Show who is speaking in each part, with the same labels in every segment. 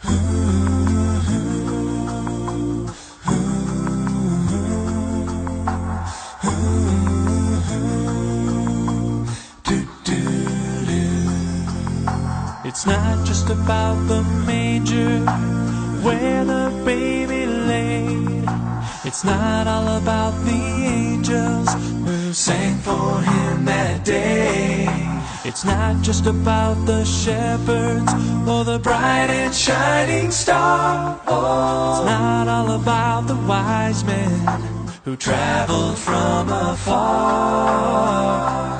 Speaker 1: It's not just about the manger where the baby laid. It's not all about the angels who sang for him that day. It's not just about the shepherds or the bright and shining star. It's not all about the wise men who traveled from afar.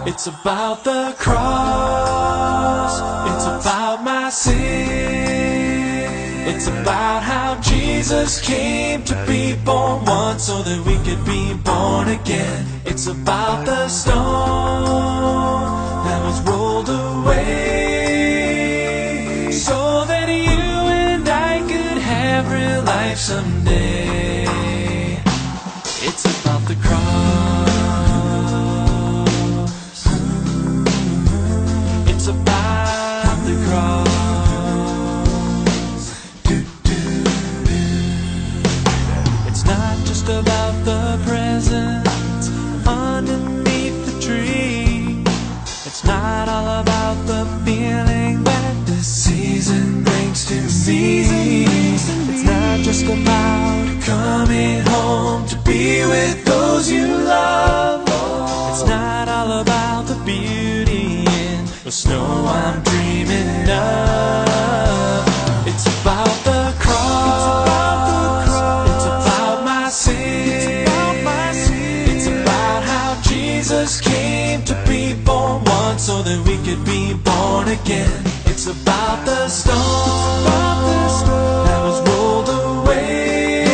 Speaker 1: It's about the cross. It's about my sin. It's about how Jesus came to be born once so that we could be born again. It's about the stone that was rolled away so that you and I could have real life someday. It's about the cross. It's about the cross. It's not just about the presents underneath the tree. It's not all about the feeling that this season brings to me. It's not just about coming home to be with those you love. It's not all about the beauty in the snow I'm dreaming of. It's about the cross. It's about my sin. It's about how Jesus came to be born once so that we could be born again. It's about the stone that was rolled away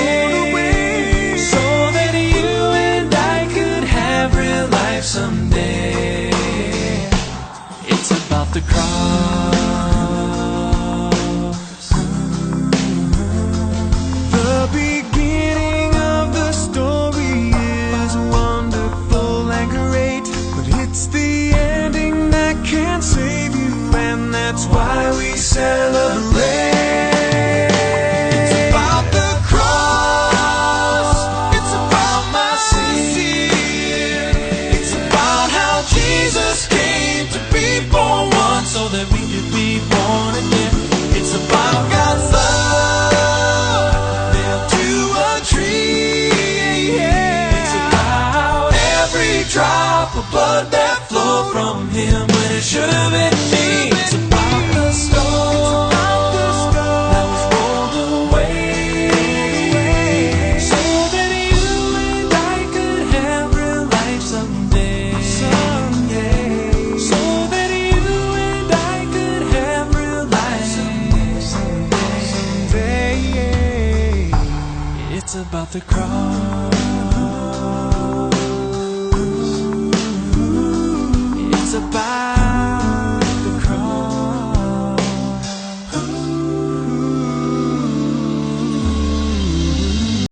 Speaker 1: so that you and I could have real life someday. It's about the cross.
Speaker 2: The beginning of the story is wonderful and great, but it's the ending that can't save you, and that's why we celebrate. It's about the cross. It's about my sin. It's about how Jesus came to be born once
Speaker 1: So that we could be born again.
Speaker 2: It's about God's love nailed to a tree.
Speaker 1: It's about
Speaker 2: Every drop of blood that flowed from him when it should have been me.
Speaker 1: It's about the stone that was rolled away so that you and I could have real life someday. So that you and I could have real life someday. It's about the cross. It's about